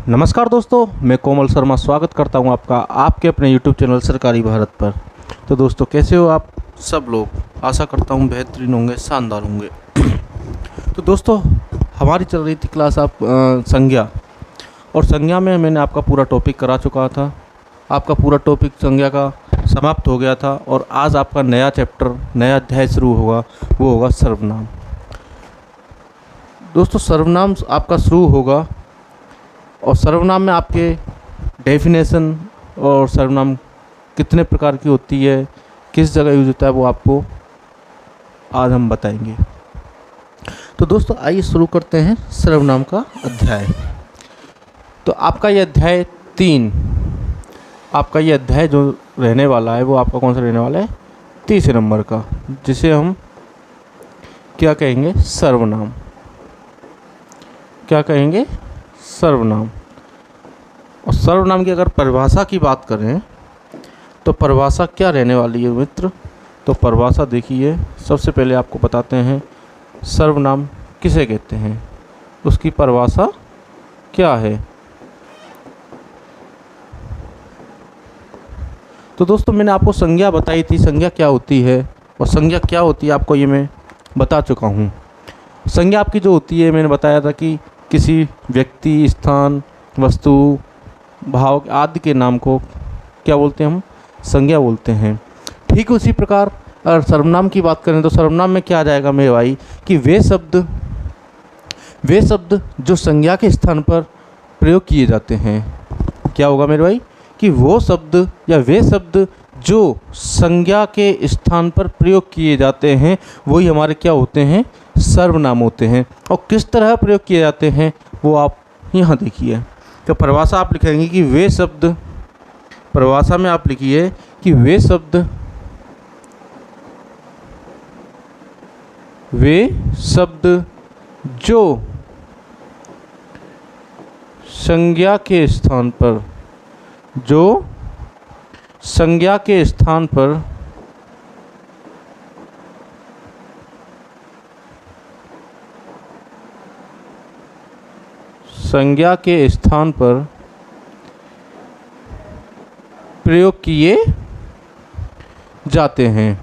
नमस्कार दोस्तों, मैं कोमल शर्मा स्वागत करता हूं आपका आपके अपने YouTube चैनल सरकारी भारत पर। तो दोस्तों, कैसे हो आप सब लोग? आशा करता हूं बेहतरीन होंगे, शानदार होंगे। तो दोस्तों, हमारी चल रही थी क्लास संज्ञा, और संज्ञा में मैंने आपका पूरा टॉपिक करा चुका था। आपका पूरा टॉपिक संज्ञा का समाप्त हो गया था, और आज आपका नया चैप्टर, नया अध्याय शुरू होगा, वो होगा सर्वनाम। दोस्तों, सर्वनाम आपका शुरू होगा, और सर्वनाम में आपके डेफिनेशन और सर्वनाम कितने प्रकार की होती है, किस जगह यूज होता है, वो आपको आज हम बताएंगे। तो दोस्तों, आइए शुरू करते हैं सर्वनाम का अध्याय। तो आपका ये अध्याय 3, आपका ये अध्याय जो रहने वाला है वो आपका कौन सा रहने वाला है? 30 नंबर का, जिसे हम क्या कहेंगे? सर्वनाम। क्या कहेंगे? सर्वनाम। और सर्वनाम की अगर परिभाषा की बात करें तो परिभाषा क्या रहने वाली है मित्र? तो परिभाषा देखिए, सबसे पहले आपको बताते हैं सर्वनाम किसे कहते हैं, उसकी परिभाषा क्या है। तो दोस्तों, मैंने आपको संज्ञा बताई थी, संज्ञा क्या होती है, और संज्ञा क्या होती है आपको ये मैं बता चुका हूँ। संज्ञा आपकी जो होती है, मैंने बताया था कि किसी व्यक्ति, स्थान, वस्तु, भाव आदि के नाम को क्या बोलते हैं? हम संज्ञा बोलते हैं। ठीक उसी प्रकार अगर सर्वनाम की बात करें तो सर्वनाम में क्या आ जाएगा मेरे भाई कि वे शब्द जो संज्ञा के स्थान पर प्रयोग किए जाते हैं। क्या होगा मेरे भाई कि वो शब्द या वे शब्द जो संज्ञा के स्थान पर प्रयोग किए जाते हैं वही हमारे क्या होते हैं? सर्वनाम होते हैं। और किस तरह प्रयोग किए जाते हैं वो आप यहाँ देखिए। तो परिभाषा आप लिखेंगे कि वे शब्द, परिभाषा में आप लिखिए कि वे शब्द जो संज्ञा के स्थान पर, संज्ञा के स्थान पर प्रयोग किए जाते हैं,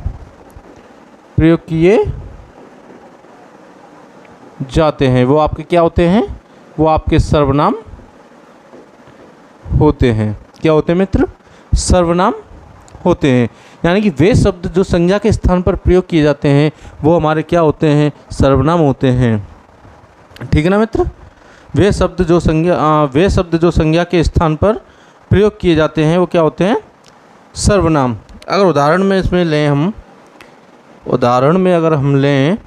वो आपके क्या होते हैं? वो आपके सर्वनाम होते हैं। क्या होते हैं मित्र? सर्वनाम होते हैं। यानी कि वे शब्द जो संज्ञा के स्थान पर प्रयोग किए जाते हैं वो हमारे क्या होते हैं? सर्वनाम होते हैं। ठीक है ना मित्र? वे शब्द जो संज्ञा के स्थान पर प्रयोग किए जाते हैं वो क्या होते हैं? सर्वनाम। अगर उदाहरण में इसमें लें हम, अगर हम लें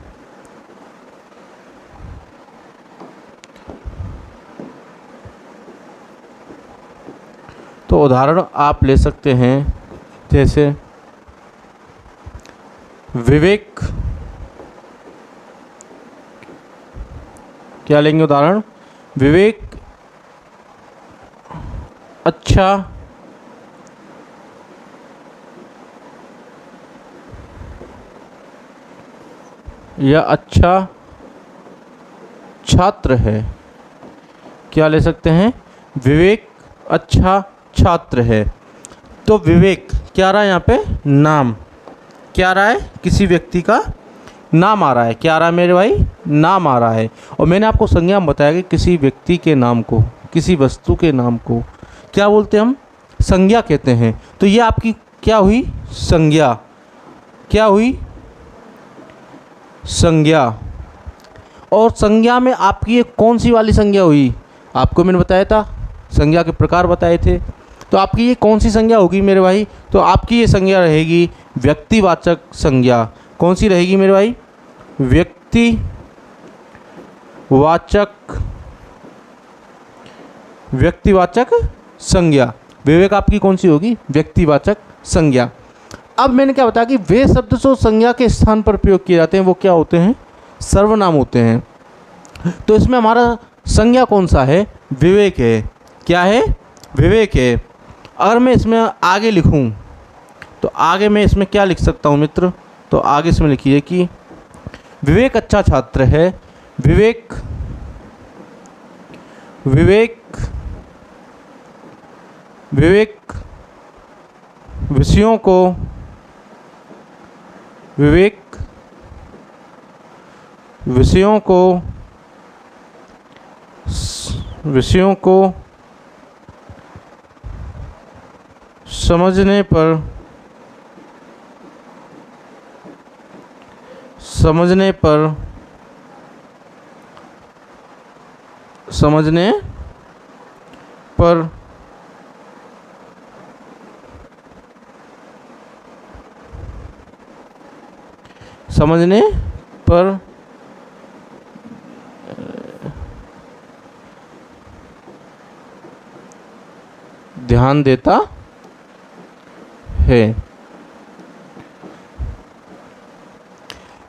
तो उदाहरण आप ले सकते हैं, जैसे विवेक। क्या लेंगे उदाहरण? विवेक अच्छा या अच्छा छात्र है। क्या ले सकते हैं? विवेक अच्छा छात्र है। तो विवेक क्या रहा है यहाँ पे? नाम। क्या रहा है? किसी व्यक्ति का नाम आ रहा है। क्या आ रहा है मेरे भाई? नाम आ रहा है। और मैंने आपको संज्ञा में बताया कि किसी व्यक्ति के नाम को, किसी वस्तु के नाम को क्या बोलते हैं? हम संज्ञा कहते हैं। तो ये आपकी क्या हुई? संज्ञा। क्या हुई? संज्ञा। और संज्ञा में आपकी ये कौन सी वाली संज्ञा हुई? आपको मैंने बताया था, संज्ञा के प्रकार बताए थे। तो आपकी ये कौन सी संज्ञा होगी मेरे भाई? तो आपकी ये संज्ञा रहेगी व्यक्तिवाचक संज्ञा। कौन सी रहेगी मेरे भाई? व्यक्तिवाचक संज्ञा। विवेक आपकी कौन सी होगी? व्यक्तिवाचक संज्ञा। अब मैंने क्या बताया कि वे शब्द जो संज्ञा के स्थान पर प्रयोग किए जाते हैं वो क्या होते हैं? सर्वनाम होते हैं। तो इसमें हमारा संज्ञा कौन सा है? विवेक है। क्या है? विवेक है। अगर मैं इसमें आगे लिखूं तो आगे मैं इसमें क्या लिख सकता हूं मित्र? तो आगे इसमें लिखिए कि विवेक अच्छा छात्र है। विवेक विवेक विषयों को विषयों को समझने पर ध्यान देता है।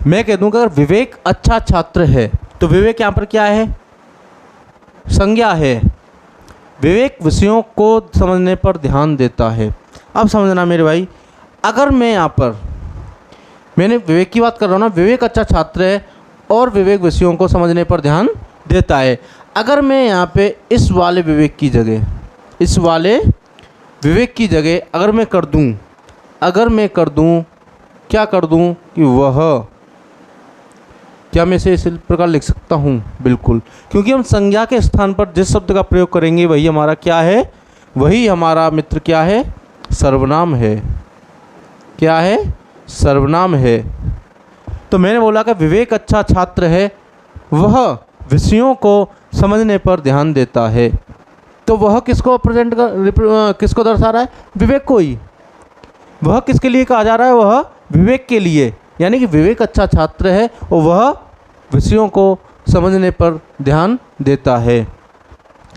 मैं कह दूंगा अगर विवेक अच्छा छात्र है तो विवेक यहाँ पर क्या है? संज्ञा है। विवेक विषयों को समझने पर ध्यान देता है। अब समझना मेरे भाई, अगर मैं यहाँ पर मैंने विवेक की बात कर रहा हूँ ना, विवेक अच्छा छात्र है और विवेक विषयों को समझने पर ध्यान देता है। अगर मैं यहाँ पे इस वाले विवेक की जगह अगर मैं कर दूँ क्या कर दूँ कि वह, क्या मैं इसे इस प्रकार लिख सकता हूँ? बिल्कुल, क्योंकि हम संज्ञा के स्थान पर जिस शब्द का प्रयोग करेंगे वही हमारा क्या है? वही हमारा मित्र क्या है? सर्वनाम है। क्या है? सर्वनाम है। तो मैंने बोला कि विवेक अच्छा छात्र है, वह विषयों को समझने पर ध्यान देता है। तो वह किसको किसको दर्शा रहा है? विवेक को ही। वह किसके लिए कहा जा रहा है? वह विवेक के लिए। यानी कि विवेक अच्छा छात्र है और वह विषयों को समझने पर ध्यान देता है।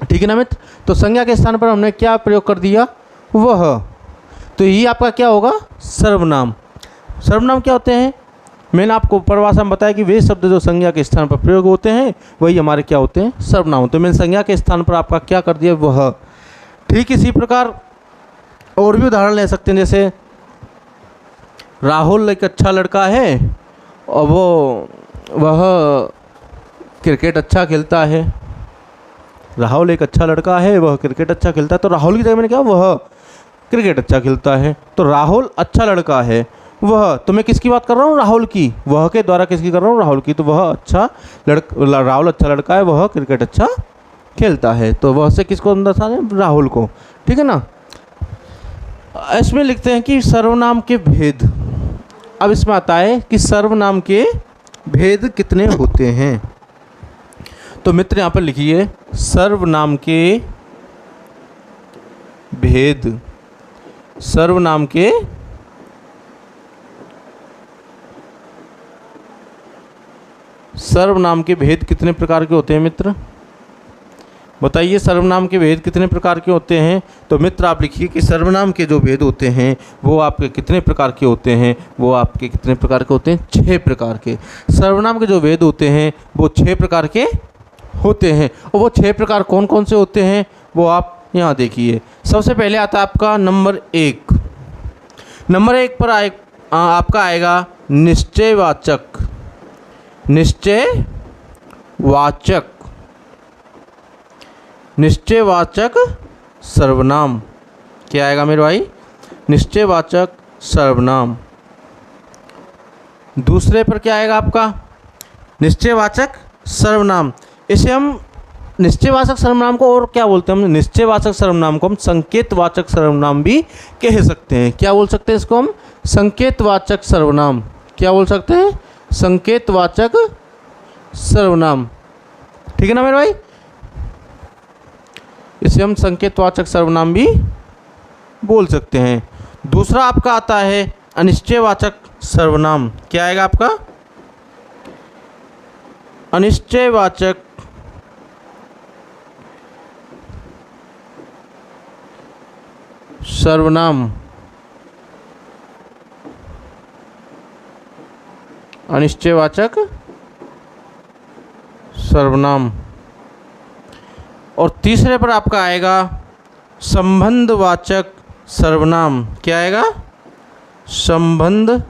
ठीक है ना मित्र? तो संज्ञा के स्थान पर हमने क्या प्रयोग कर दिया? वह। तो ये आपका क्या होगा? सर्वनाम। सर्वनाम क्या होते हैं? मैंने आपको परिभाषा में बताया कि वे शब्द जो संज्ञा के स्थान पर प्रयोग होते हैं वही हमारे क्या होते हैं? सर्वनाम होते हैं। मैंने संज्ञा के स्थान पर आपका क्या कर दिया? वह। ठीक इसी प्रकार और भी उदाहरण ले सकते हैं, जैसे राहुल एक अच्छा लड़का है और वह क्रिकेट अच्छा खेलता है। राहुल एक अच्छा लड़का है, वह क्रिकेट अच्छा खेलता है। तो राहुल की जगह मैंने क्या? वह क्रिकेट अच्छा खेलता है। तो राहुल अच्छा लड़का है, वह। तो मैं किसकी बात कर रहा हूँ? राहुल की। वह के द्वारा किसकी कर रहा हूँ? राहुल की। तो वह राहुल अच्छा लड़का है, वह क्रिकेट अच्छा खेलता है। तो वह से किसको दर्शा रहे हैं? राहुल को। ठीक है ना? इसमें लिखते हैं कि सर्वनाम के भेद। अब इसमें आता है कि सर्वनाम के भेद कितने होते हैं। तो मित्र यहाँ पर लिखिए सर्वनाम के भेद। सर्वनाम के भेद कितने प्रकार के होते हैं मित्र? बताइए, सर्वनाम के भेद कितने प्रकार के होते हैं? तो मित्र आप लिखिए कि सर्वनाम के जो भेद होते हैं वो आपके कितने प्रकार के होते हैं? वो आपके कितने प्रकार के होते हैं? 6 प्रकार के। सर्वनाम के जो भेद होते हैं वो 6 प्रकार के होते हैं। और वो 6 प्रकार कौन कौन से होते हैं वो आप यहाँ देखिए। सबसे पहले आता है आपका नंबर 1। नंबर 1 पर आपका आएगा निश्चयवाचक। निश्चयवाचक सर्वनाम। क्या आएगा मेरे भाई? निश्चयवाचक सर्वनाम। दूसरे पर क्या आएगा आपका? निश्चयवाचक सर्वनाम। इसे हम निश्चयवाचक सर्वनाम को और क्या बोलते हैं? हम निश्चयवाचक सर्वनाम को हम संकेतवाचक सर्वनाम भी कह सकते हैं। क्या बोल सकते हैं इसको हम? संकेतवाचक सर्वनाम। क्या बोल सकते हैं? संकेतवाचक सर्वनाम। ठीक है ना मेरे भाई? इसे हम संकेतवाचक सर्वनाम भी बोल सकते हैं। दूसरा आपका आता है अनिश्चयवाचक सर्वनाम। क्या आएगा आपका? अनिश्चयवाचक सर्वनाम। अनिश्चयवाचक सर्वनाम। और तीसरे पर आपका आएगा संबंधवाचक सर्वनाम। क्या आएगा? संबंधवाचक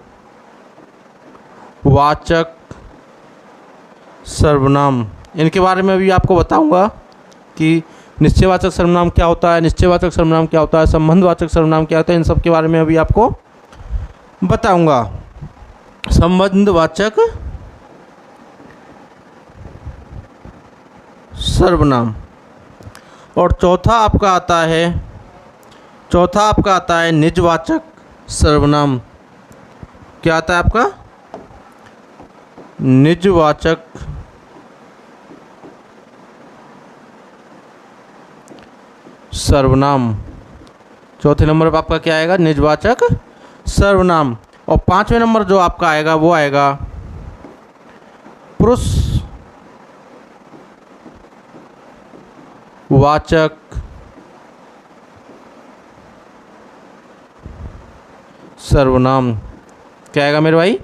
सर्वनाम। इनके बारे में अभी आपको बताऊंगा कि निश्चयवाचक सर्वनाम क्या होता है, निश्चयवाचक सर्वनाम क्या होता है, संबंधवाचक सर्वनाम क्या होता है, इन सब के बारे में अभी आपको बताऊंगा। संबंधवाचक सर्वनाम। और चौथा आपका आता है निजवाचक सर्वनाम। क्या आता है आपका? निजवाचक सर्वनाम। चौथे नंबर पर आपका क्या आएगा? निजवाचक सर्वनाम। और पांचवें नंबर जो आपका आएगा वो आएगा पुरुषवाचक सर्वनाम। क्या आएगा मेरे भाई?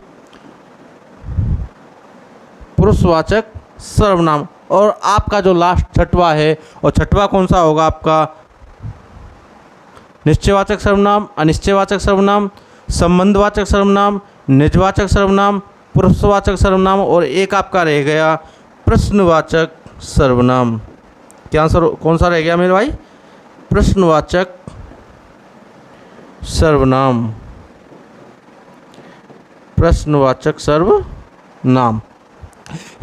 पुरुषवाचक सर्वनाम। और आपका जो लास्ट छठवा है, और छठवा कौन सा होगा आपका? निश्चयवाचक सर्वनाम, अनिश्चयवाचक सर्वनाम, संबंधवाचक सर्वनाम, निजवाचक सर्वनाम, पुरुषवाचक सर्वनाम, और एक आपका रह गया प्रश्नवाचक सर्वनाम। क्या आंसर कौन सा रह गया मेरे भाई? प्रश्नवाचक सर्वनाम। प्रश्नवाचक सर्वनाम।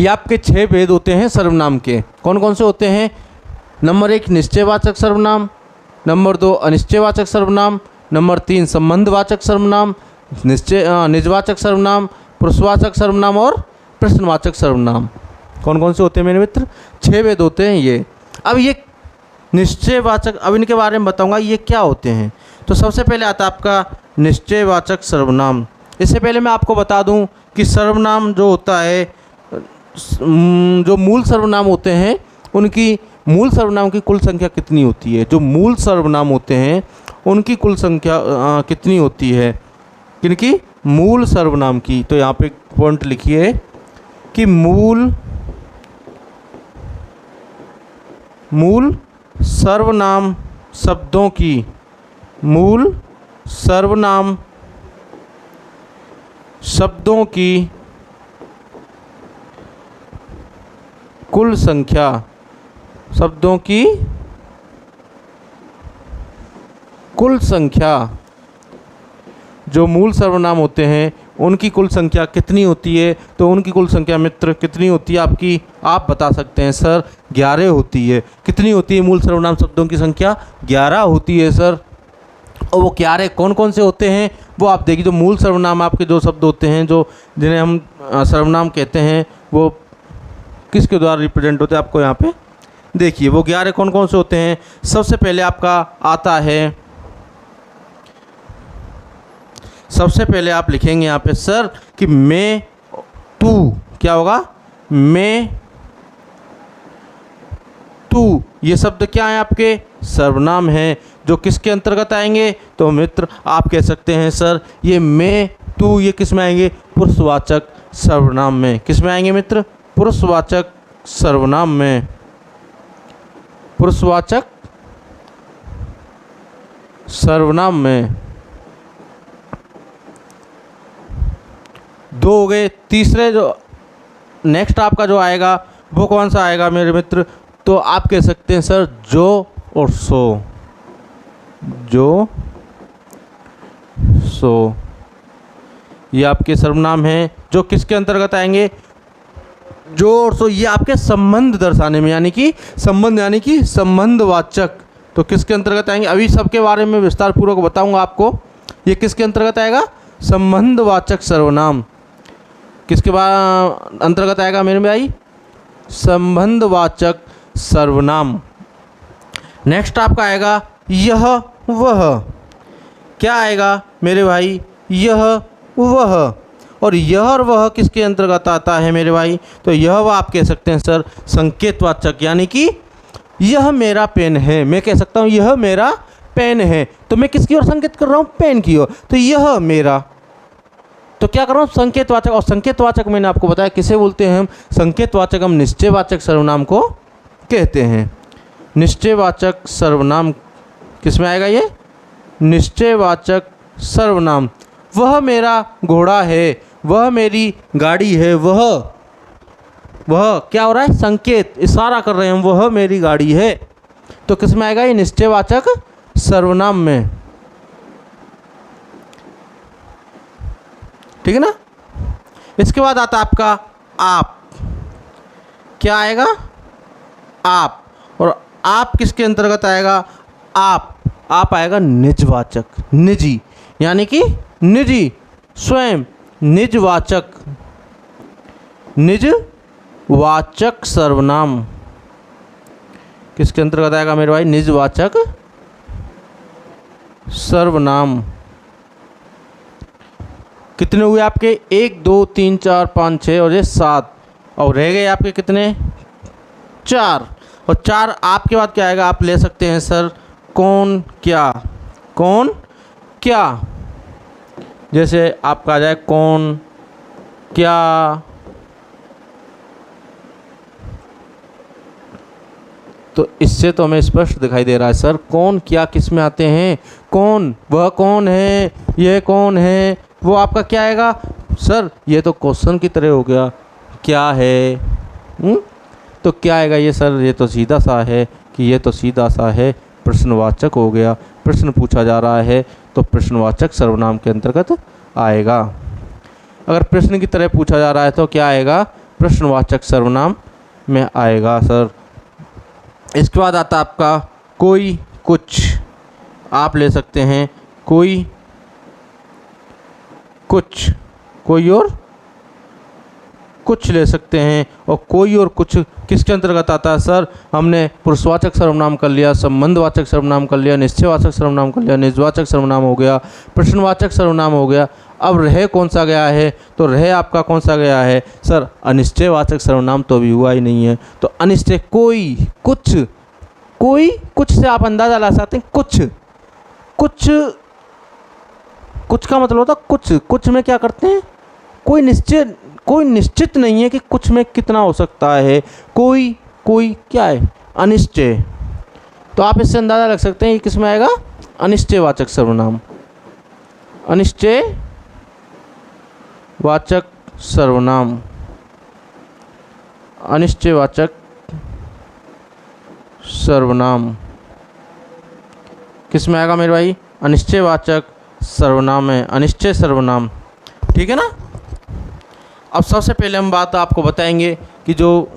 ये आपके 6 भेद होते हैं सर्वनाम के। कौन कौन से होते हैं? नंबर 1 निश्चयवाचक सर्वनाम, नंबर 2 अनिश्चयवाचक सर्वनाम, नंबर 3 संबंधवाचक सर्वनाम, निजवाचक सर्वनाम, पुरुषवाचक सर्वनाम और प्रश्नवाचक सर्वनाम। कौन कौन से होते हैं मेरे मित्र? 6 भेद होते हैं ये। अब ये निश्चयवाचक, अब इनके बारे में बताऊंगा ये क्या होते हैं। तो सबसे पहले आता है आपका निश्चयवाचक सर्वनाम। इससे पहले मैं आपको बता दूं कि सर्वनाम जो होता है, जो मूल सर्वनाम होते हैं उनकी मूल सर्वनाम की कुल संख्या कितनी होती है। जो मूल सर्वनाम होते हैं उनकी कुल संख्या कितनी होती है? किनकी? मूल सर्वनाम की। तो यहाँ पे पॉइंट लिखिए कि मूल सर्वनाम शब्दों की, मूल सर्वनाम शब्दों की कुल संख्या, शब्दों की कुल संख्या, जो मूल सर्वनाम होते हैं उनकी कुल संख्या कितनी होती है? तो उनकी कुल संख्या मित्र कितनी होती है आपकी? आप बता सकते हैं सर 11 होती है। कितनी होती है मूल सर्वनाम शब्दों की संख्या? 11 होती है सर। और वो 11 कौन कौन से होते हैं वो आप देखिए। जो मूल सर्वनाम आपके जो शब्द होते हैं, जो जिन्हें हम सर्वनाम कहते हैं, वो किसके द्वारा रिप्रेजेंट होते हैं आपको यहाँ पे देखिए। वो 11 कौन कौन से होते हैं? सबसे पहले आपका आता है, सबसे पहले आप लिखेंगे यहाँ पे सर कि मैं तू। क्या होगा? मैं तू। ये शब्द क्या है आपके? सर्वनाम है। जो किसके अंतर्गत आएंगे? तो मित्र आप कह सकते हैं सर ये मैं तू, ये किस में आएंगे? पुरुषवाचक सर्वनाम में। किस में आएंगे मित्र? पुरुषवाचक सर्वनाम में। पुरुषवाचक सर्वनाम में। 2 हो गए। तीसरे जो नेक्स्ट आपका जो आएगा वो कौन सा आएगा मेरे मित्र? तो आप कह सकते हैं सर जो और सो। जो सो ये आपके सर्वनाम हैं जो किसके अंतर्गत आएंगे? जो और सो। ये आपके संबंध दर्शाने में, यानी कि संबंधवाचक। तो किसके अंतर्गत आएंगे? अभी सबके बारे में विस्तार पूर्वक बताऊंगा आपको। ये किसके अंतर्गत आएगा? संबंधवाचक सर्वनाम। किसके अंतर्गत आएगा मेरे भाई? संबंधवाचक सर्वनाम। नेक्स्ट आपका आएगा यह वह। क्या आएगा मेरे भाई? यह वह। और यह और वह किसके अंतर्गत आता है मेरे भाई? तो यह वह आप कह सकते हैं सर संकेतवाचक, यानी कि यह मेरा पेन है। मैं कह सकता हूँ यह मेरा पेन है। तो मैं किसकी ओर संकेत कर रहा हूँ? पेन की ओर। तो यह मेरा, तो क्या कर रहा हूँ? संकेतवाचक। और संकेतवाचक मैंने आपको बताया किसे बोलते हैं हम? संकेतवाचक हम निश्चयवाचक सर्वनाम को कहते हैं। निश्चयवाचक सर्वनाम किस में आएगा? ये निश्चयवाचक सर्वनाम। वह मेरा घोड़ा है, वह मेरी गाड़ी है। वह क्या हो रहा है? संकेत, इशारा कर रहे हैं हम, वह मेरी गाड़ी है। तो किस में आएगा ये? निश्चयवाचक सर्वनाम में। ठीक है ना। इसके बाद आता है आपका आप। क्या आएगा? आप। और आप किसके अंतर्गत आएगा? आप आएगा निजवाचक, निजी, यानी कि निजी, स्वयं, निजवाचक, निजवाचक सर्वनाम किसके अंतर्गत आएगा मेरे भाई? निजवाचक सर्वनाम। कितने हुए आपके? 1 2 3 4 5 6 और ये 7, और रह गए आपके कितने? 4। और 4 आपके बाद क्या आएगा? आप ले सकते हैं सर कौन क्या, कौन क्या। जैसे आपका आ जाए कौन क्या, तो इससे तो हमें स्पष्ट दिखाई दे रहा है सर कौन क्या किस में आते हैं। कौन, वह कौन है, यह कौन है, वो आपका क्या आएगा? सर ये तो क्वेश्चन की तरह हो गया, क्या है। तो क्या आएगा ये? सर ये तो सीधा सा है कि ये तो सीधा सा है, प्रश्नवाचक हो गया। प्रश्न पूछा जा रहा है तो प्रश्नवाचक सर्वनाम के अंतर्गत आएगा। अगर प्रश्न की तरह पूछा जा रहा है तो क्या आएगा? प्रश्नवाचक सर्वनाम में आएगा सर। इसके बाद आता आपका कोई कुछ। आप ले सकते हैं कोई कुछ, कोई और कुछ ले सकते हैं। और कोई और कुछ किसके अंतर्गत आता है सर? हमने पुरुषवाचक सर्वनाम कर लिया, संबंधवाचक सर्वनाम कर लिया, निश्चयवाचक सर्वनाम कर लिया, निजवाचक सर्वनाम हो गया, प्रश्नवाचक सर्वनाम हो गया। अब रह कौन सा गया है? तो रह आपका कौन सा गया है सर? अनिश्चयवाचक सर्वनाम तो अभी हुआ ही नहीं है। तो अनिश्चय कोई कुछ, कोई कुछ से आप अंदाजा ला सकते हैं। कुछ, कुछ, कुछ का मतलब होता है कुछ। कुछ में क्या करते हैं? कोई निश्चित नहीं है कि कुछ में कितना हो सकता है। कोई क्या है? अनिश्चय। तो आप इससे अंदाजा लग सकते हैं ये किस में आएगा? अनिश्चयवाचक सर्वनाम। अनिश्चयवाचक सर्वनाम, अनिश्चयवाचक सर्वनाम किस में आएगा मेरे भाई? अनिश्चयवाचक सर्वनाम है, अनिश्चय सर्वनाम। ठीक है ना। अब सबसे पहले हम बात आपको बताएंगे कि जो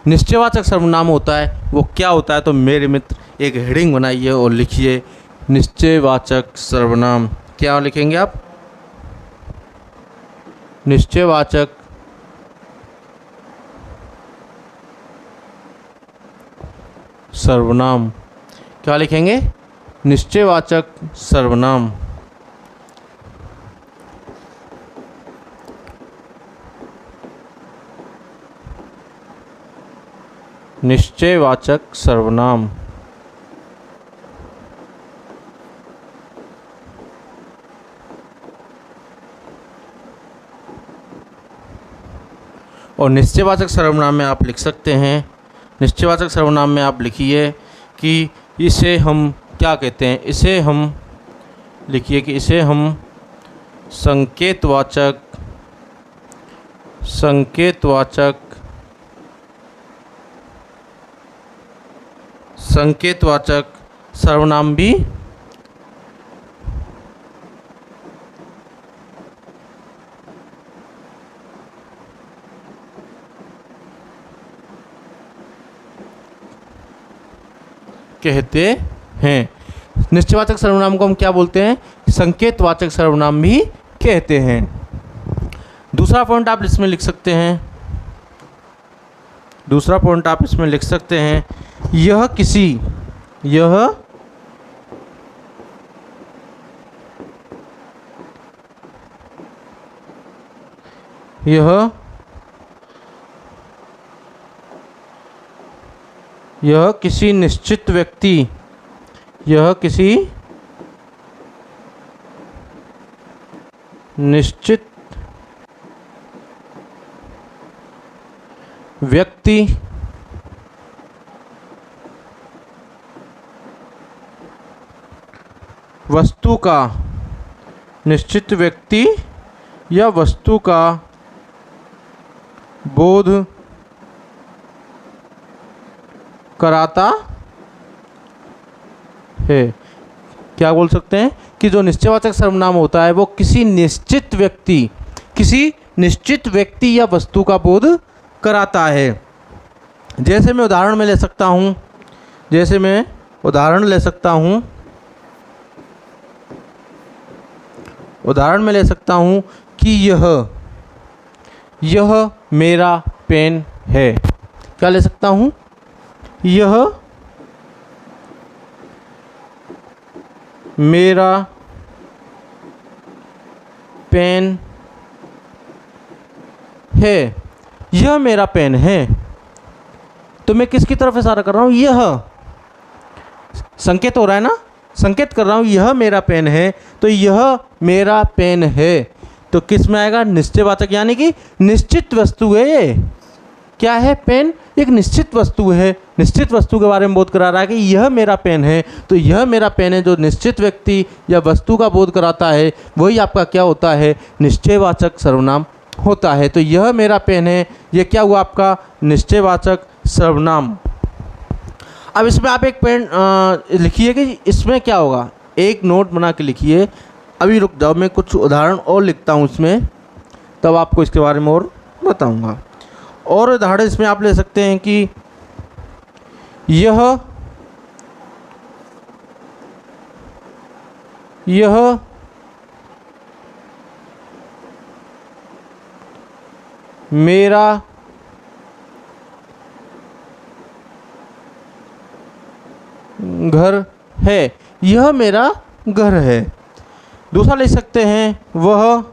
निश्चयवाचक सर्वनाम होता है वो क्या होता है। तो मेरे मित्र एक हेडिंग बनाइए और लिखिए निश्चयवाचक सर्वनाम। क्या लिखेंगे आप? निश्चयवाचक सर्वनाम। क्या लिखेंगे? निश्चयवाचक सर्वनाम। निश्चयवाचक सर्वनाम। और निश्चयवाचक सर्वनाम में आप लिख सकते हैं, निश्चयवाचक सर्वनाम में आप लिखिए कि इसे हम क्या कहते हैं। इसे हम लिखिए कि इसे हम संकेतवाचक सर्वनाम भी कहते हैं। निश्चयवाचक सर्वनाम को हम क्या बोलते हैं? संकेतवाचक सर्वनाम भी कहते हैं। दूसरा पॉइंट आप इसमें लिख सकते हैं, दूसरा पॉइंट आप इसमें लिख सकते हैं, यह किसी, यह किसी निश्चित व्यक्ति, यह किसी निश्चित व्यक्ति वस्तु का, निश्चित व्यक्ति या वस्तु का बोध कराता है। क्या बोल सकते हैं कि जो निश्चयवाचक सर्वनाम होता है वो किसी निश्चित व्यक्ति या वस्तु का बोध कराता है। जैसे मैं उदाहरण में ले सकता हूँ कि यह मेरा पेन है। क्या ले सकता हूँ? यह मेरा पेन है। यह मेरा पेन है। तो मैं किसकी तरफ इशारा कर रहा हूँ? यह संकेत हो रहा है ना, संकेत कर रहा हूँ यह मेरा पेन है। तो यह मेरा पेन है तो किस में आएगा? निश्चयवाचक, यानी कि निश्चित वस्तु है। ये क्या है? पेन एक निश्चित वस्तु है। निश्चित वस्तु के बारे में बोध करा रहा है कि यह मेरा पेन है। तो यह मेरा पेन है जो निश्चित व्यक्ति या वस्तु का बोध कराता है, वही आपका क्या होता है? निश्चयवाचक सर्वनाम होता है। तो यह मेरा पेन है, यह क्या हुआ? आपका निश्चयवाचक सर्वनाम। अब इसमें आप एक पेन लिखिए कि इसमें क्या होगा, एक नोट बना के लिखिए। अभी रुक जाओ, मैं कुछ उदाहरण और लिखता हूँ इसमें, तब आपको इसके बारे में और बताऊँगा। और उदाहरण इसमें आप ले सकते हैं कि यह मेरा घर है। यह मेरा घर है। दूसरा ले सकते हैं, वह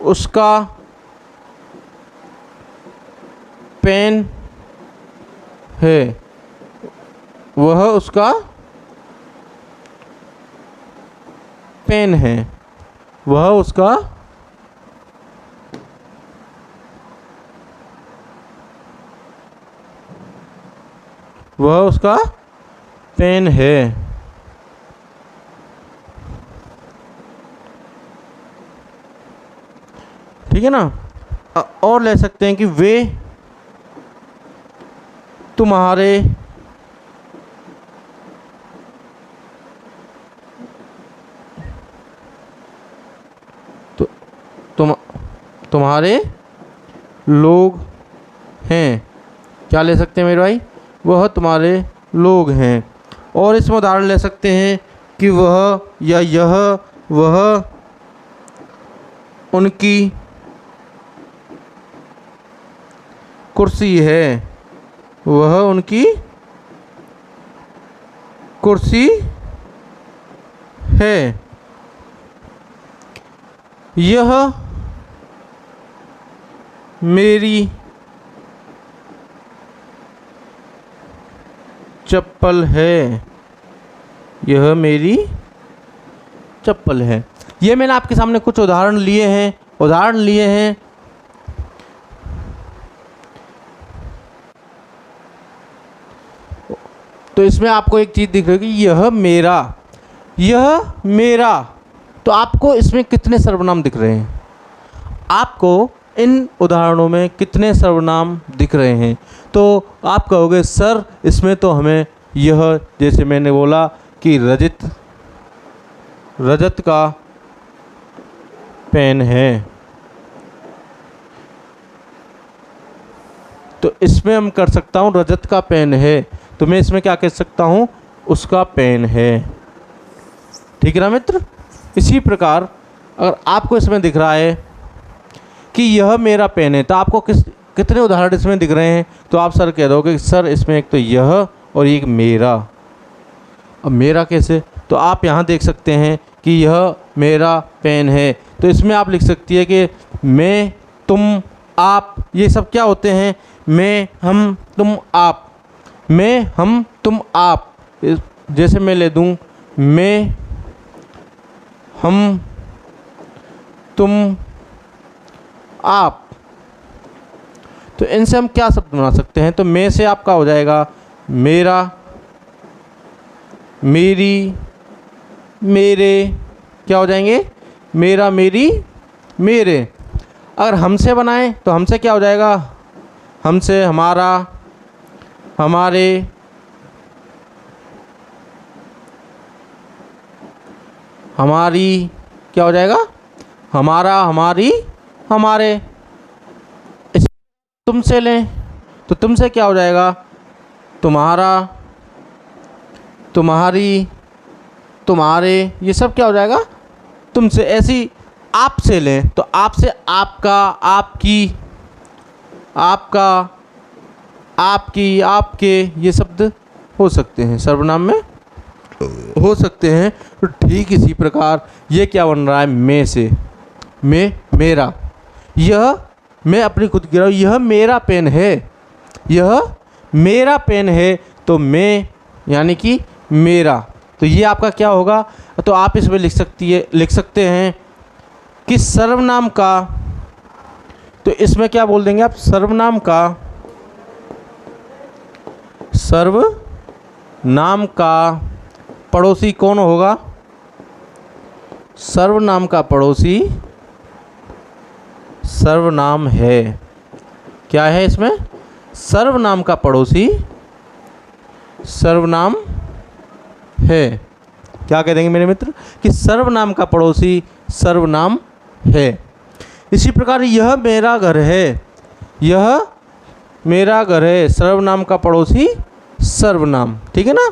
उसका पेन है। वह उसका पेन है। वह उसका पेन है। ठीक है ना। और ले सकते हैं कि वे तुम्हारे तुम्हारे लोग हैं। क्या ले सकते हैं मेरे भाई? वह तुम्हारे लोग हैं। और इसमें उदाहरण ले सकते हैं कि वह या यह वह उनकी कुर्सी है। वह उनकी कुर्सी है। यह मेरी चप्पल है। यह मेरी चप्पल है। ये मैंने आपके सामने कुछ उदाहरण लिए हैं। तो इसमें आपको एक चीज़ दिख रही है कि यह मेरा। तो आपको इसमें कितने सर्वनाम दिख रहे हैं? आपको इन उदाहरणों में कितने सर्वनाम दिख रहे हैं? तो आप कहोगे सर इसमें तो हमें यह, जैसे मैंने बोला कि रजत का पेन है, तो इसमें हम कर सकता हूँ रजत का पेन है। तो मैं इसमें क्या कह सकता हूँ? उसका पेन है। ठीक है ना मित्र। इसी प्रकार अगर आपको इसमें दिख रहा है कि यह मेरा पेन है, तो आपको कितने उदाहरण इसमें दिख रहे हैं? तो आप सर कह दोगे सर इसमें एक तो यह और एक मेरा। अब मेरा कैसे? तो आप यहाँ देख सकते हैं कि यह मेरा पेन है। तो इसमें आप लिख सकती है कि मैं, तुम, आप, ये सब क्या होते हैं? मैं, हम, तुम, आप। मैं, हम, तुम, आप। जैसे मैं ले दूँ मैं, हम, तुम, आप। तो इनसे हम क्या शब्द बना सकते हैं? तो मैं से आपका हो जाएगा मेरा, मेरी, मेरे। क्या हो जाएंगे? मेरा, मेरी, मेरे। अगर हमसे बनाएं तो हमसे क्या हो जाएगा? हमसे, हमारा, हमारे, हमारी, क्या हो जाएगा? हमारा, हमारी, हमारे। इस तुमसे लें तो तुमसे क्या हो जाएगा? तुम्हारा, तुम्हारी, तुम्हारे, ये सब क्या हो जाएगा? तुमसे। ऐसी आपसे लें तो आपसे आपका, आपकी, आपका, आपकी, आपके, ये शब्द हो सकते हैं, सर्वनाम में हो सकते हैं। तो ठीक इसी प्रकार ये क्या बन रहा है? मैं से। मैं, मेरा। यह, मैं अपनी खुद गिरा, यह मेरा पेन है, यह मेरा पेन है। तो मैं यानी कि मेरा, तो ये आपका क्या होगा? तो आप इसमें लिख सकते हैं कि सर्वनाम का, तो इसमें क्या बोल देंगे आप? सर्वनाम का, सर्वनाम का पड़ोसी कौन होगा? सर्वनाम का पड़ोसी सर्वनाम है। क्या है इसमें? सर्वनाम का पड़ोसी सर्वनाम है। क्या कह देंगे मेरे मित्र? कि सर्वनाम का पड़ोसी सर्वनाम है। इसी प्रकार यह मेरा घर है, यह मेरा घर है, सर्वनाम का पड़ोसी सर्वनाम। ठीक है ना?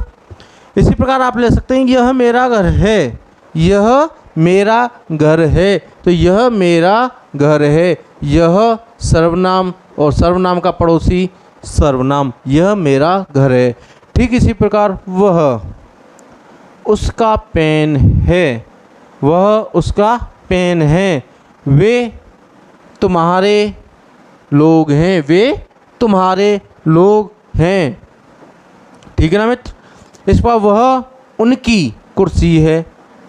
इसी प्रकार आप ले सकते हैं यह मेरा घर है, यह मेरा घर है। तो यह मेरा घर है, यह सर्वनाम और सर्वनाम का पड़ोसी सर्वनाम, यह मेरा घर है। ठीक इसी प्रकार वह उसका पेन है, वह उसका पेन है। वे तुम्हारे लोग हैं, वे तुम्हारे लोग हैं। ठीक है ना मित्र? इस पर वह उनकी कुर्सी है,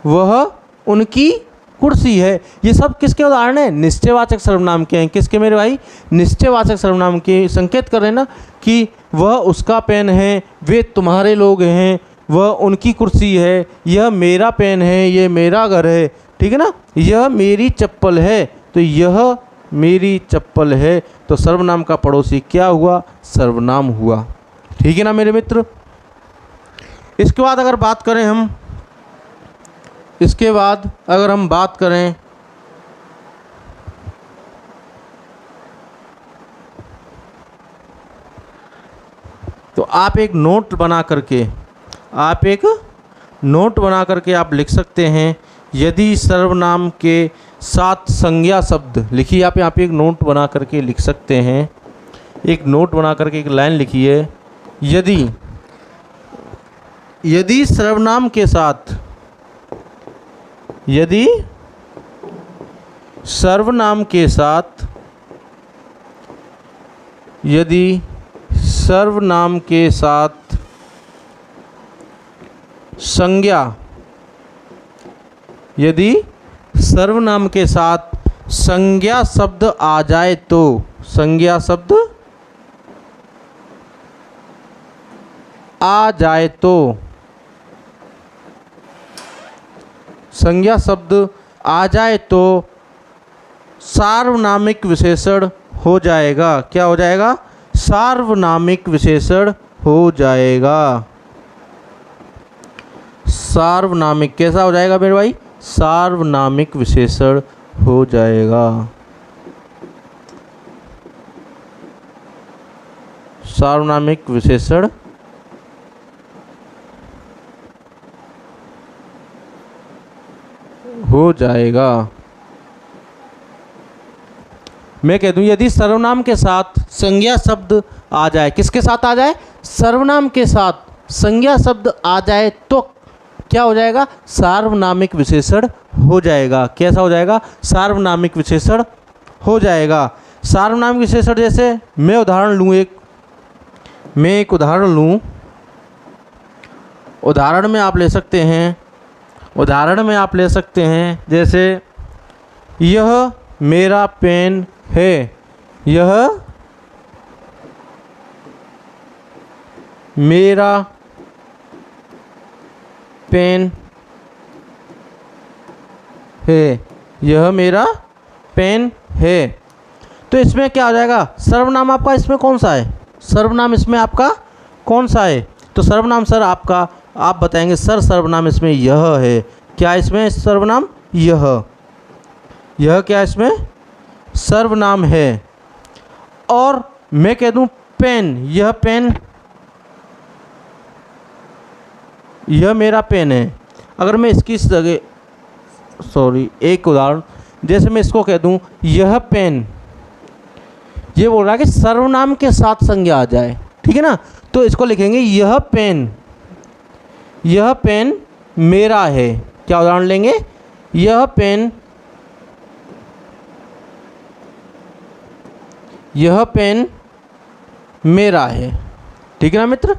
वह उनकी कुर्सी है। ये सब किसके उदाहरण हैं? निश्चयवाचक सर्वनाम के हैं। किसके मेरे भाई? निश्चयवाचक सर्वनाम के। संकेत कर रहे हैं ना कि वह उसका पेन है, वे तुम्हारे लोग हैं, वह उनकी कुर्सी है, यह मेरा पेन है, ये मेरा घर है। ठीक है ना? यह मेरी चप्पल है, तो यह मेरी चप्पल है। तो सर्वनाम का पड़ोसी क्या हुआ? सर्वनाम हुआ। ठीक है ना मेरे मित्र? इसके बाद अगर बात करें हम, इसके बाद अगर हम बात करें तो आप एक नोट बना करके, आप एक नोट बना करके आप लिख सकते हैं, यदि सर्वनाम के साथ संज्ञा शब्द, लिखिए आप यहाँ पे एक नोट बना करके लिख सकते हैं। एक नोट बना करके एक लाइन लिखिए, यदि सर्वनाम के साथ, यदि सर्वनाम के साथ, यदि सर्वनाम के साथ संज्ञा, यदि सर्वनाम के साथ संज्ञा शब्द आ जाए तो, संज्ञा शब्द आ जाए तो, संज्ञा शब्द आ जाए तो सार्वनामिक विशेषण हो जाएगा। क्या हो जाएगा? सार्वनामिक विशेषण हो जाएगा। सार्वनामिक कैसा हो जाएगा मेरे भाई? सार्वनामिक विशेषण हो जाएगा। सार्वनामिक विशेषण हो जाएगा। मैं कह दूं यदि सर्वनाम के साथ संज्ञा शब्द आ जाए, किसके साथ आ जाए? सर्वनाम के साथ संज्ञा शब्द आ जाए तो क्या हो जाएगा? सार्वनामिक विशेषण हो जाएगा। कैसा हो जाएगा? सार्वनामिक विशेषण हो जाएगा। सार्वनामिक विशेषण जैसे मैं उदाहरण लूँ, एक उदाहरण लूँ, उदाहरण में आप ले सकते हैं, उदाहरण में आप ले सकते हैं जैसे यह मेरा पेन है, यह मेरा पेन है, यह मेरा पेन है। तो इसमें क्या हो जाएगा, सर्वनाम आपका इसमें कौन सा है, सर्वनाम इसमें आपका कौन सा है। तो सर्वनाम सर आपका, आप बताएंगे सर सर्वनाम इसमें यह है। क्या इसमें सर्वनाम, यह क्या इसमें सर्वनाम है। और मैं कह दूं पेन, यह पेन, यह मेरा पेन है। अगर मैं इसकी जगह, सॉरी एक उदाहरण, जैसे मैं इसको कह दूं यह पेन, ये बोल रहा है कि सर्वनाम के साथ संज्ञा आ जाए, ठीक है ना। तो इसको लिखेंगे यह पेन, यह पेन मेरा है। क्या उदाहरण लेंगे, यह पेन, यह पेन मेरा है, ठीक है ना मित्र।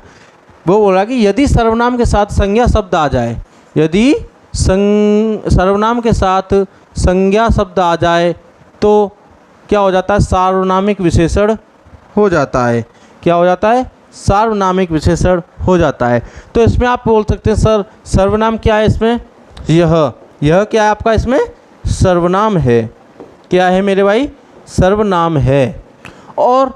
वो बोला कि यदि सर्वनाम के साथ संज्ञा शब्द आ जाए, यदि सर्वनाम के साथ संज्ञा शब्द आ जाए तो क्या हो जाता है, सार्वनामिक विशेषण हो जाता है। क्या हो जाता है, सार्वनामिक विशेषण हो जाता है। तो इसमें आप बोल सकते हैं सर सर्वनाम क्या है इसमें, यह क्या है आपका इसमें सर्वनाम है। क्या है मेरे भाई, सर्वनाम है। और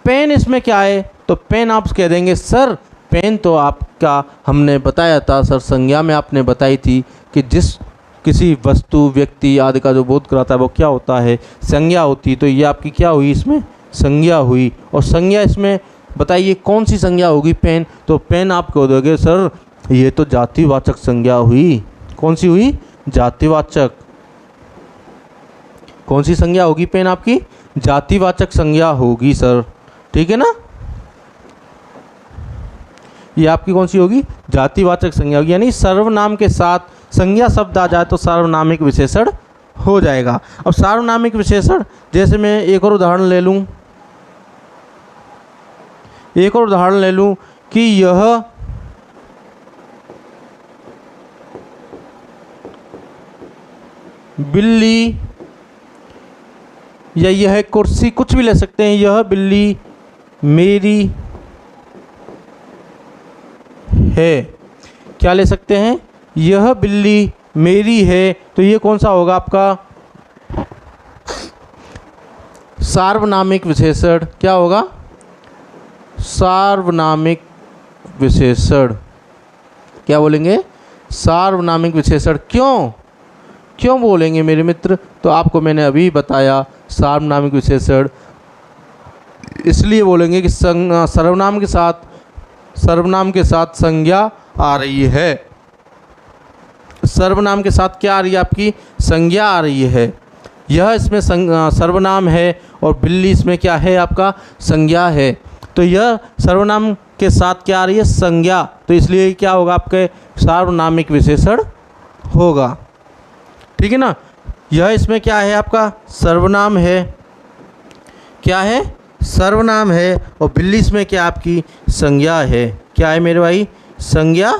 पेन इसमें क्या है, तो पेन आप कह देंगे सर पेन तो आपका हमने बताया था सर, संज्ञा में आपने बताई थी कि जिस किसी वस्तु व्यक्ति आदि का जो बोध कराता है वो क्या होता है, संज्ञा होती। तो ये आपकी क्या हुई, इसमें संज्ञा हुई। और संज्ञा इसमें बताइए कौन सी संज्ञा होगी, पेन। तो पेन आप कह दोगे सर ये तो जातिवाचक संज्ञा हुई। कौन सी हुई, जातिवाचक। कौन सी संज्ञा होगी पेन आपकी, जातिवाचक संज्ञा होगी सर, ठीक है ना। ये आपकी कौन सी होगी, जातिवाचक संज्ञा होगी। यानी सर्वनाम के साथ संज्ञा शब्द आ जाए तो सार्वनामिक विशेषण हो जाएगा। अब सार्वनामिक विशेषण, जैसे मैं एक और उदाहरण ले लूं, एक और उदाहरण ले लूं कि यह बिल्ली, या यह कुर्सी, कुछ भी ले सकते हैं। यह बिल्ली मेरी है। क्या ले सकते हैं, यह बिल्ली मेरी है। तो ये कौन सा होगा आपका सार्वनामिक विशेषण। क्या होगा, सार्वनामिक विशेषण। क्या बोलेंगे, सार्वनामिक विशेषण। क्यों बोलेंगे मेरे मित्र, तो आपको मैंने अभी बताया सार्वनामिक विशेषण इसलिए बोलेंगे कि सर्वनाम के साथ संज्ञा आ रही है। सर्वनाम के साथ क्या आ रही है आपकी, संज्ञा आ रही है। यह इसमें सर्वनाम है और बिल्ली इसमें क्या है आपका, संज्ञा है। तो यह सर्वनाम के साथ क्या आ रही है, संज्ञा। तो इसलिए क्या होगा, आपके सार्वनामिक विशेषण होगा, ठीक है ना। यह इसमें क्या है आपका, सर्वनाम है। क्या है, सर्वनाम है। और बिल्ली इसमें क्या आपकी संज्ञा है। क्या है मेरे भाई, संज्ञा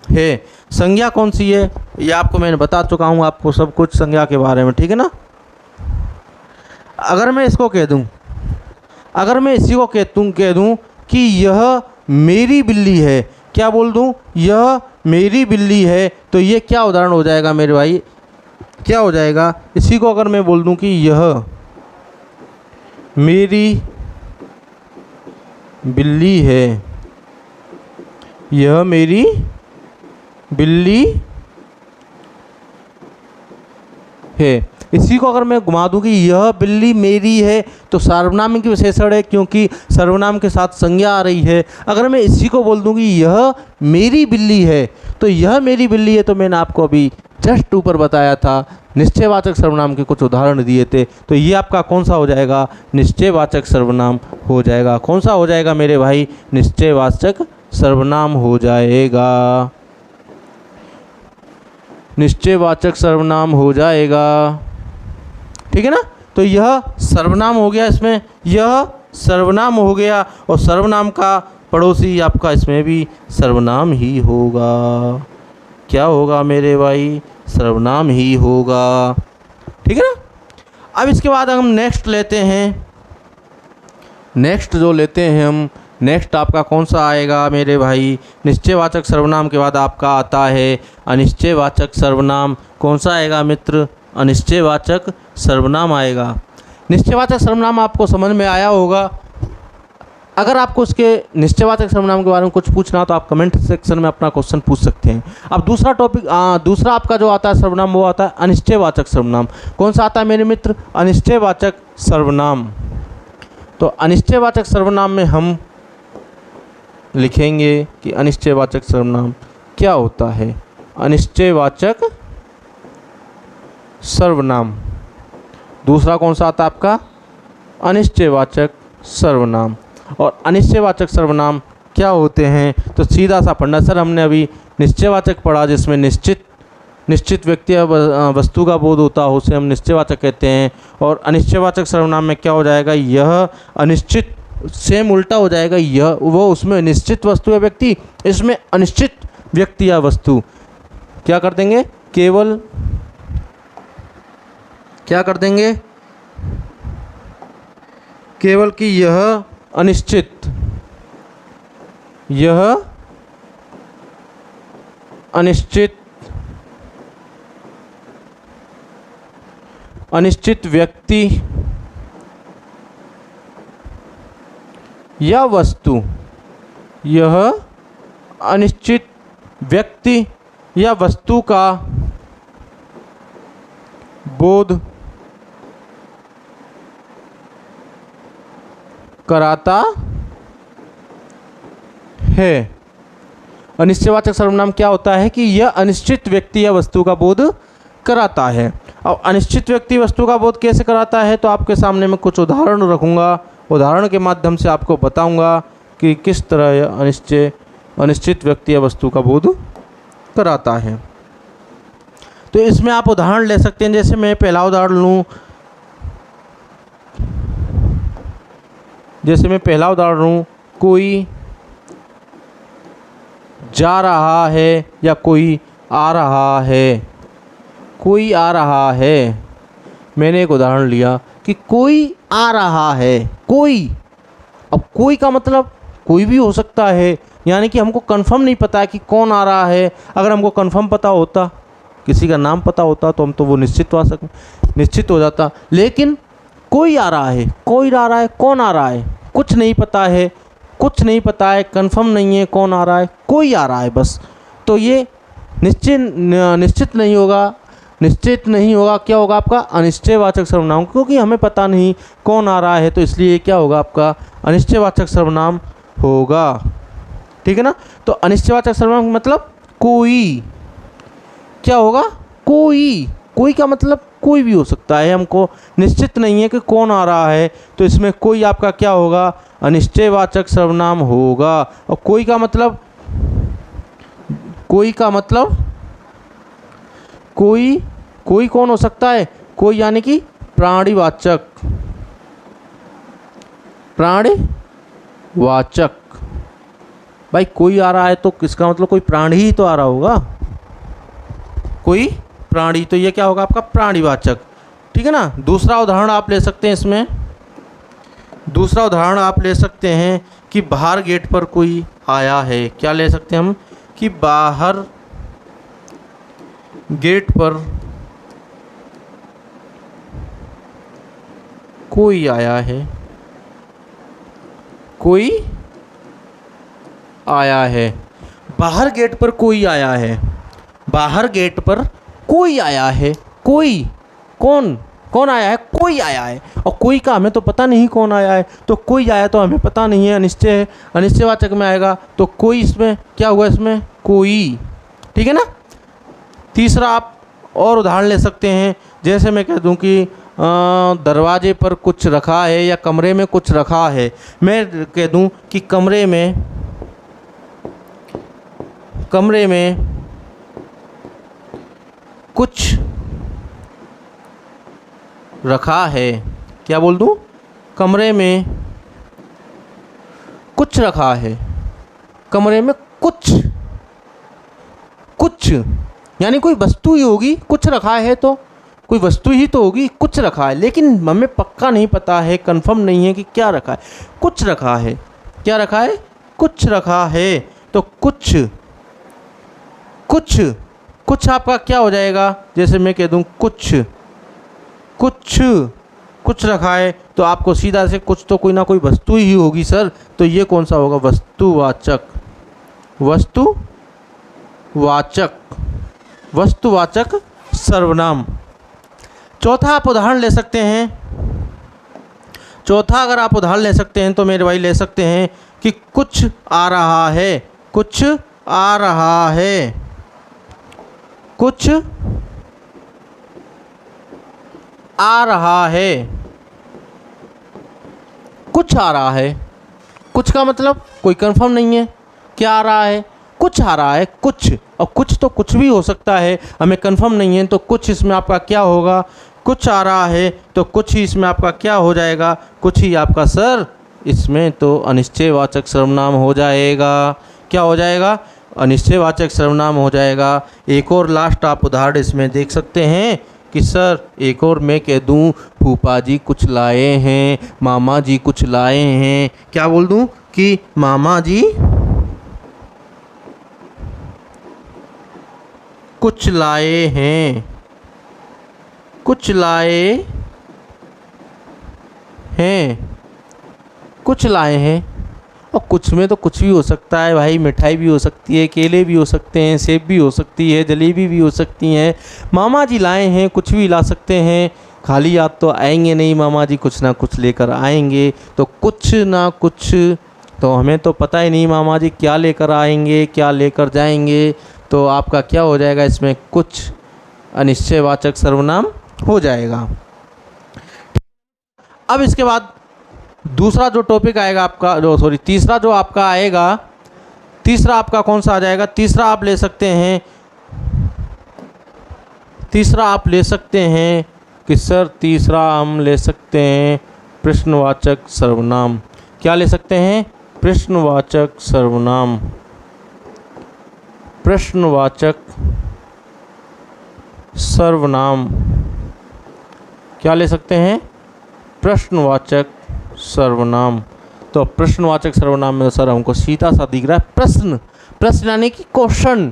है। संज्ञा कौन सी है, ये आपको मैंने बता चुका हूँ आपको सब कुछ संज्ञा के बारे में, ठीक है ना। अगर मैं इसको कह दूँ, अगर मैं इसी को कह दूँ कि यह मेरी बिल्ली है, क्या बोल दूँ, यह मेरी बिल्ली है। तो ये क्या उदाहरण हो जाएगा मेरे भाई, क्या हो जाएगा। इसी को अगर मैं बोल दूँ कि यह मेरी बिल्ली है, यह मेरी बिल्ली है। इसी को अगर मैं घुमा दूँ कि यह बिल्ली मेरी है, तो सार्वनामिक विशेषण है क्योंकि सर्वनाम के साथ संज्ञा आ रही है। अगर मैं इसी को बोल दूँ कि यह मेरी बिल्ली है, तो यह मेरी बिल्ली है, तो मैंने आपको अभी जस्ट ऊपर बताया था, निश्चयवाचक सर्वनाम के कुछ उदाहरण दिए थे। तो ये आपका कौन सा हो जाएगा, निश्चयवाचक सर्वनाम हो जाएगा। कौन सा हो जाएगा मेरे भाई, निश्चयवाचक सर्वनाम हो जाएगा, निश्चयवाचक सर्वनाम हो जाएगा, ठीक है ना। तो यह सर्वनाम हो गया, इसमें यह सर्वनाम हो गया। और सर्वनाम का पड़ोसी आपका इसमें भी सर्वनाम ही होगा। क्या होगा मेरे भाई, सर्वनाम ही होगा, ठीक है ना। अब इसके बाद हम नेक्स्ट लेते हैं, नेक्स्ट जो लेते हैं हम, नेक्स्ट आपका कौन सा आएगा मेरे भाई, निश्चयवाचक सर्वनाम के बाद आपका आता है अनिश्चयवाचक सर्वनाम। कौन सा आएगा मित्र, अनिश्चयवाचक सर्वनाम आएगा। निश्चयवाचक सर्वनाम आपको समझ में आया होगा। अगर आपको इसके निश्चयवाचक सर्वनाम के बारे में कुछ पूछना हो तो आप कमेंट सेक्शन में अपना क्वेश्चन पूछ सकते हैं। अब दूसरा टॉपिक, दूसरा आपका जो आता है सर्वनाम, वो आता है अनिश्चयवाचक सर्वनाम। कौन सा आता है मेरे मित्र? अनिश्चयवाचक सर्वनाम। तो अनिश्चयवाचक सर्वनाम में हम लिखेंगे कि अनिश्चयवाचक सर्वनाम क्या होता है। अनिश्चयवाचक सर्वनाम। दूसरा कौन सा आता है आपका? अनिश्चयवाचक सर्वनाम। और अनिश्चयवाचक सर्वनाम क्या होते हैं? तो सीधा सा पढ़ना। सर हमने अभी निश्चयवाचक पढ़ा जिसमें निश्चित व्यक्ति या वस्तु का बोध होता है, उसे हम निश्चयवाचक कहते हैं। और अनिश्चयवाचक सर्वनाम में क्या हो जाएगा? यह अनिश्चित, सेम उल्टा हो जाएगा। यह वो, उसमें निश्चित वस्तु या व्यक्ति, इसमें अनिश्चित व्यक्ति या वस्तु। क्या कर देंगे? केवल क्या कर देंगे? केवल कि यह अनिश्चित, यह अनिश्चित व्यक्ति या वस्तु, यह अनिश्चित व्यक्ति या वस्तु का बोध कराता है। अनिश्चयवाचक सर्वनाम क्या होता है? कि यह अनिश्चित व्यक्ति या वस्तु का बोध कराता है। अब अनिश्चित व्यक्ति वस्तु का बोध कैसे कराता है? तो आपके सामने मैं कुछ उदाहरण रखूँगा, उदाहरण के माध्यम से आपको बताऊंगा कि किस तरह यह अनिश्चित व्यक्ति या वस्तु का बोध कराता है। तो इसमें आप उदाहरण ले सकते हैं। जैसे मैं पहला उदाहरण लूँ, कोई जा रहा है या कोई आ रहा है। कोई आ रहा है, मैंने एक उदाहरण लिया कि कोई आ रहा है। कोई, अब कोई का मतलब कोई भी हो सकता है, यानी कि हमको कंफर्म नहीं पता है कि कौन आ रहा है। अगर हमको कंफर्म पता होता, किसी का नाम पता होता, तो हम तो वो निश्चित हो जाता। लेकिन कोई आ रहा है, कोई आ रहा है, कौन आ रहा है कुछ नहीं पता है, कंफर्म नहीं है कौन आ रहा है, कोई आ रहा है बस। तो ये निश्चित नहीं होगा। क्या होगा आपका? अनिश्चयवाचक सर्वनाम, क्योंकि हमें पता नहीं कौन आ रहा है, तो इसलिए क्या होगा आपका? अनिश्चयवाचक सर्वनाम होगा। ठीक है ना? तो अनिश्चयवाचक सर्वनाम मतलब कोई। क्या होगा? कोई का मतलब कोई भी हो सकता है। हमको निश्चित नहीं है कि कौन आ रहा है, तो इसमें कोई आपका क्या होगा? अनिश्चयवाचक सर्वनाम होगा। और कोई का मतलब कोई कौन हो सकता है? कोई यानी कि प्राणीवाचक। भाई कोई आ रहा है तो किसका मतलब? कोई प्राणी ही तो आ रहा होगा, कोई प्राणी। तो ये क्या होगा आपका? प्राणीवाचक। ठीक है ना? दूसरा उदाहरण आप ले सकते हैं इसमें। दूसरा उदाहरण आप ले सकते हैं कि बाहर गेट पर कोई आया है। क्या ले सकते हैं हम? कि बाहर गेट पर कोई आया है। कोई आया है। बाहर गेट पर कोई आया है। बाहर गेट पर कोई आया है। कोई कौन आया है? कोई आया है। और कोई का हमें तो पता नहीं कौन आया है, तो कोई आया तो हमें पता नहीं है, अनिश्चय है, अनिश्चयवाचक में आएगा। तो कोई इसमें क्या हुआ? इसमें कोई। ठीक है ना? तीसरा आप और उदाहरण ले सकते हैं। जैसे मैं कह दूं कि दरवाजे पर कुछ रखा है या कमरे में कुछ रखा है। मैं कह दूं कि कमरे में कुछ रखा है। क्या बोल दूं? कमरे में कुछ रखा है। कमरे में कुछ यानी कोई वस्तु ही होगी। कुछ रखा है तो कोई वस्तु ही तो होगी। कुछ रखा है, लेकिन हमें पक्का नहीं पता है, कंफर्म नहीं है कि क्या रखा है। कुछ रखा है। क्या रखा है? कुछ रखा है। तो कुछ आपका क्या हो जाएगा? जैसे मैं कह दूं कुछ रखा है तो आपको सीधा से कुछ तो कोई ना कोई वस्तु ही होगी सर, तो ये कौन सा होगा? वस्तुवाचक, वस्तुवाचक, वस्तुवाचक सर्वनाम। चौथा आप उदाहरण ले सकते हैं, चौथा अगर आप उदाहरण ले सकते हैं तो मेरे भाई ले सकते हैं कि कुछ आ रहा है, कुछ आ रहा है, कुछ आ रहा है, कुछ आ रहा है। कुछ का मतलब कोई कंफर्म नहीं है क्या आ रहा है, कुछ आ रहा है, कुछ, और कुछ तो कुछ भी हो सकता है, हमें कंफर्म नहीं है, तो कुछ इसमें आपका क्या होगा? कुछ आ रहा है तो कुछ ही इसमें आपका क्या हो जाएगा? कुछ ही आपका सर इसमें तो अनिश्चयवाचक सर्वनाम हो जाएगा। क्या हो जाएगा? अनिश्चयवाचक सर्वनाम हो जाएगा। एक और लास्ट आप उदाहरण इसमें देख सकते हैं कि सर एक और मैं कह दूं, फूफा जी कुछ लाए हैं, मामा जी कुछ लाए हैं। क्या बोल दूं कि मामा जी कुछ लाए हैं, कुछ लाए हैं, कुछ लाए हैं। और कुछ में तो कुछ भी हो सकता है भाई, मिठाई भी हो सकती है, केले भी हो सकते हैं, सेब भी हो सकती है, जलेबी भी हो सकती हैं। मामा जी लाए हैं, कुछ भी ला सकते हैं, खाली हाथ तो आएंगे नहीं, मामा जी कुछ ना कुछ लेकर आएंगे। तो कुछ ना कुछ, तो हमें तो पता ही नहीं मामा जी क्या लेकर आएंगे, क्या लेकर जाएंगे। तो आपका क्या हो जाएगा? इसमें कुछ अनिश्चयवाचक सर्वनाम हो जाएगा। अब इसके बाद दूसरा जो टॉपिक आएगा आपका, जो सॉरी तीसरा जो आपका आएगा, तीसरा आपका कौन सा आ जाएगा? तीसरा आप ले सकते हैं, तीसरा आप ले सकते हैं कि सर तीसरा हम ले सकते हैं प्रश्नवाचक सर्वनाम। क्या ले सकते हैं? प्रश्नवाचक सर्वनाम, प्रश्नवाचक सर्वनाम। क्या ले सकते हैं? प्रश्नवाचक सर्वनाम। तो प्रश्नवाचक सर्वनाम में सर हमको सीधा सा दिख रहा है प्रश्न, प्रश्न यानी कि क्वेश्चन,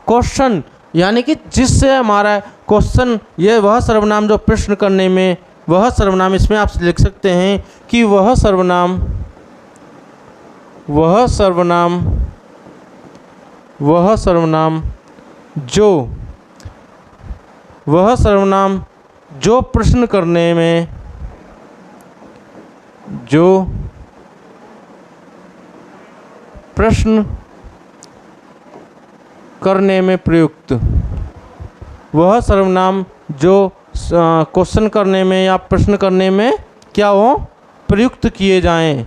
क्वेश्चन यानी कि जिससे हमारा क्वेश्चन, ये वह सर्वनाम जो प्रश्न करने में, वह सर्वनाम, इसमें आप लिख सकते हैं कि वह सर्वनाम, वह सर्वनाम, वह सर्वनाम जो, वह सर्वनाम जो प्रश्न करने में, जो प्रश्न करने में प्रयुक्त, वह सर्वनाम जो क्वेश्चन करने में या प्रश्न करने में क्या हो? प्रयुक्त किए जाएं।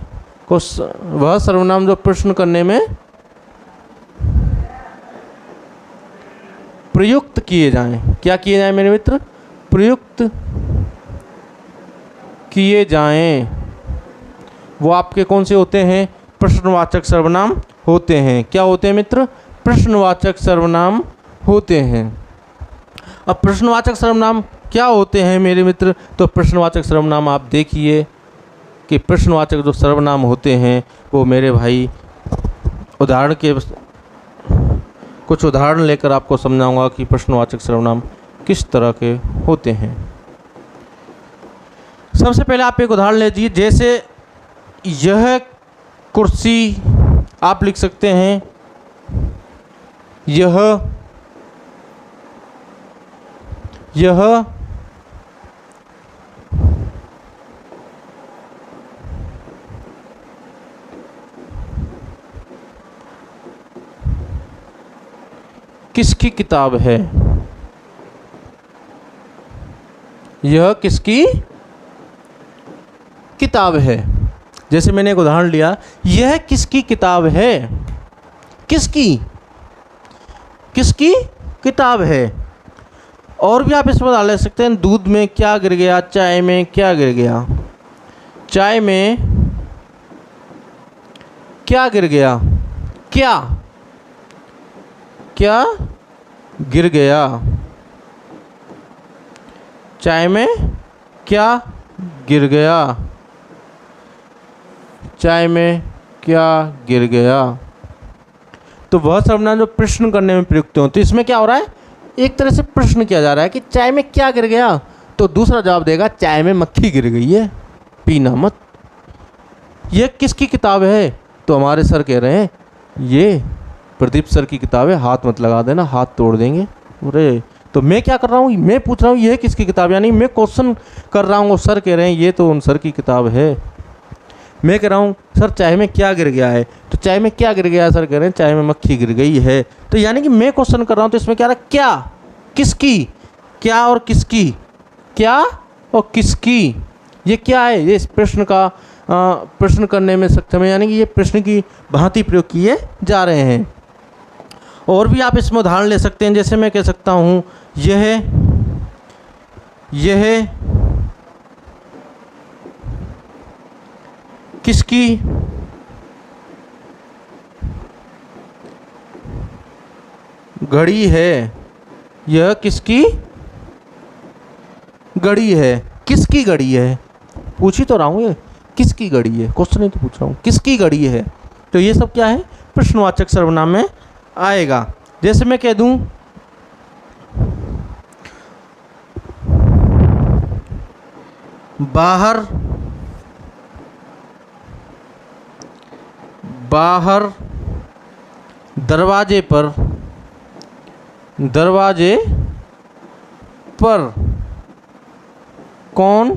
वह सर्वनाम जो प्रश्न करने में प्रयुक्त किए जाएं। क्या किए जाएं मेरे मित्र? प्रयुक्त किए जाएं। वो आपके कौन से होते हैं? प्रश्नवाचक सर्वनाम होते हैं। क्या होते हैं मित्र? प्रश्नवाचक सर्वनाम होते हैं। अब प्रश्नवाचक सर्वनाम क्या होते हैं मेरे मित्र? तो प्रश्नवाचक सर्वनाम आप देखिए कि प्रश्नवाचक जो सर्वनाम होते हैं वो मेरे भाई, उदाहरण के कुछ उदाहरण लेकर आपको समझाऊंगा कि प्रश्नवाचक सर्वनाम किस तरह के होते हैं। सबसे पहले आप एक उदाहरण लीजिए, जैसे यह कुर्सी, आप लिख सकते हैं यह किसकी किताब है? यह किसकी किताब है? जैसे मैंने एक उदाहरण लिया, यह किसकी किताब है? किसकी, किसकी किताब है। और भी आप इसमें डाल सकते हैं, दूध में क्या गिर गया, चाय में क्या गिर गया, चाय में क्या गिर गया, क्या, क्या गिर गया, चाय में क्या गिर गया, चाय में क्या गिर गया। तो वह सर्वनाम जो प्रश्न करने में प्रयुक्त हो, तो इसमें क्या हो रहा है? एक तरह से प्रश्न किया जा रहा है कि चाय में क्या गिर गया, तो दूसरा जवाब देगा चाय में मक्खी गिर गई है, पीना मत। ये किसकी किताब है? तो हमारे सर कह रहे हैं ये प्रदीप सर की किताब है, हाथ मत लगा देना, हाथ तोड़ देंगे। अरे तो मैं क्या कर रहा हूँ, मैं पूछ रहा हूँ ये किसकी किताब, यानी मैं क्वेश्चन कर रहा हूँ और सर कह रहे हैं ये तो उन सर की किताब है। मैं कह रहा हूँ सर चाय में क्या गिर गया है, तो चाय में क्या गिर गया है, सर कह रहे हैं चाय में मक्खी गिर गई है। तो यानी कि मैं क्वेश्चन कर रहा हूँ तो इसमें क्या रहा, क्या, किसकी, क्या और किसकी, क्या और किसकी, ये क्या है, ये इस प्रश्न का प्रश्न करने में सक्षम है, यानी कि ये प्रश्न की भांति प्रयोग किए जा रहे हैं। और भी आप इसमें उदाहरण ले सकते हैं, जैसे मैं कह सकता हूँ यह किसकी घड़ी है, यह किसकी घड़ी है, किसकी घड़ी है, पूछ ही तो रहा हूँ ये किसकी घड़ी है, क्वेश्चन ही तो पूछ रहा हूँ किसकी घड़ी है। तो ये सब क्या है, प्रश्नवाचक सर्वनाम में आएगा। जैसे मैं कह दूं बाहर दरवाजे पर कौन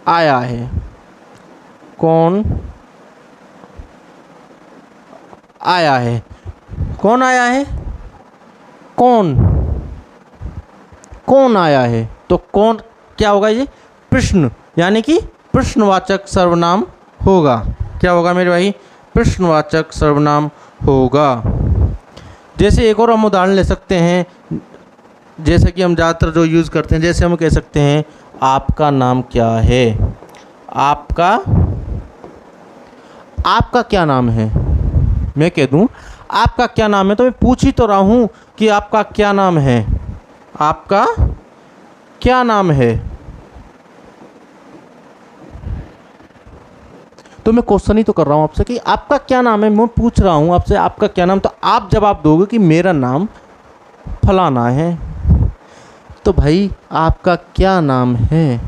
आया है, कौन आया है, कौन आया है, कौन आया है। तो कौन क्या होगा, ये प्रश्न, यानी कि प्रश्नवाचक सर्वनाम होगा। क्या होगा मेरे भाई, प्रश्नवाचक सर्वनाम होगा। जैसे एक और हम उदाहरण ले सकते हैं, जैसे कि हम ज़्यादातर जो यूज़ करते हैं, जैसे हम कह सकते हैं आपका नाम क्या है, आपका क्या नाम है। मैं कह दूं आपका क्या नाम है, तो मैं पूछ ही तो रहा हूं कि आपका क्या नाम है, आपका क्या नाम है। तो मैं क्वेश्चन ही तो कर रहा हूं आपसे कि आपका क्या नाम है, मैं पूछ रहा हूं आपसे आपका क्या नाम, तो आप जवाब दोगे कि मेरा नाम फलाना है। तो भाई आपका क्या नाम है,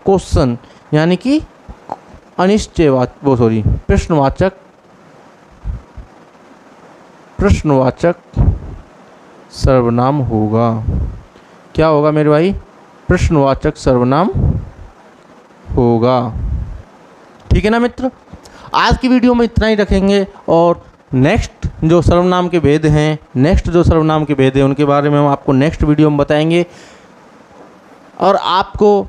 क्वेश्चन, यानी कि प्रश्नवाचक सर्वनाम होगा। क्या होगा मेरे भाई, प्रश्नवाचक सर्वनाम होगा। ठीक है ना मित्र, आज की वीडियो में इतना ही रखेंगे और नेक्स्ट जो सर्वनाम के भेद हैं उनके बारे में हम आपको नेक्स्ट वीडियो में बताएंगे। और आपको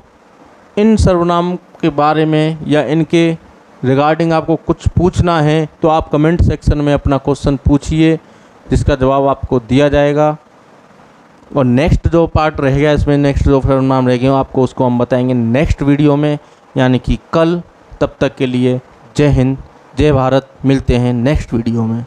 इन सर्वनाम के बारे में या इनके रिगार्डिंग आपको कुछ पूछना है तो आप कमेंट सेक्शन में अपना क्वेश्चन पूछिए, जिसका जवाब आपको दिया जाएगा। और नेक्स्ट जो पार्ट रहेगा इसमें, नेक्स्ट जो सर्वनाम रहेंगे आपको उसको हम बताएंगे नेक्स्ट वीडियो में, यानी कि कल। तब तक के लिए जय हिंद, जय भारत, मिलते हैं नेक्स्ट वीडियो में।